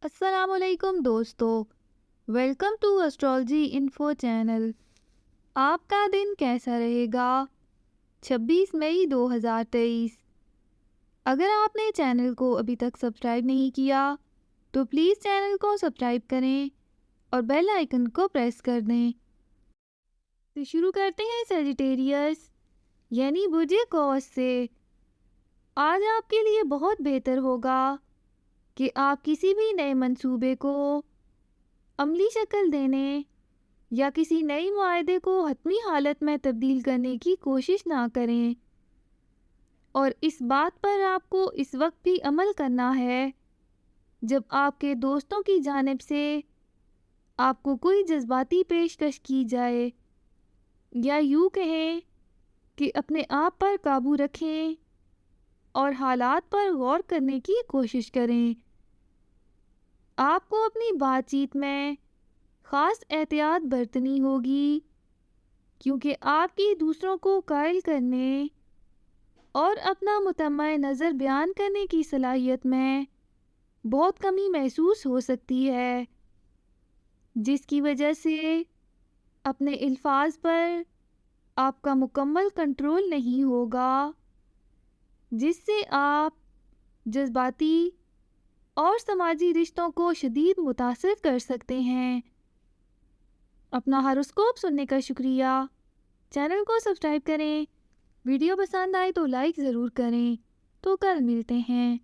السلام علیکم دوستو، welcome to astrology info channel. آپ کا دن کیسا رہے گا؟ 26 مئی 2023۔ اگر آپ نے چینل کو ابھی تک سبسکرائب نہیں کیا تو پلیز چینل کو سبسکرائب کریں اور بیل آئیکن کو پریس کر دیں۔ تو شروع کرتے ہیں سیجیٹیریس یعنی برج قوس سے۔ آج آپ کے لیے بہت بہتر ہوگا کہ آپ کسی بھی نئے منصوبے کو عملی شکل دینے یا کسی نئی معاہدے کو حتمی حالت میں تبدیل کرنے کی کوشش نہ کریں، اور اس بات پر آپ کو اس وقت بھی عمل کرنا ہے جب آپ کے دوستوں کی جانب سے آپ کو کوئی جذباتی پیشکش کی جائے، یا یوں کہیں کہ اپنے آپ پر قابو رکھیں اور حالات پر غور کرنے کی کوشش کریں۔ آپ کو اپنی بات چیت میں خاص احتیاط برتنی ہوگی، کیونکہ آپ کی دوسروں کو قائل کرنے اور اپنا متمع نظر بیان کرنے کی صلاحیت میں بہت کمی محسوس ہو سکتی ہے، جس کی وجہ سے اپنے الفاظ پر آپ کا مکمل کنٹرول نہیں ہوگا، جس سے آپ جذباتی اور سماجی رشتوں کو شدید متاثر کر سکتے ہیں۔ اپنا ہاروسکوپ سننے کا شکریہ۔ چینل کو سبسکرائب کریں، ویڈیو پسند آئے تو لائک ضرور کریں۔ تو کل ملتے ہیں۔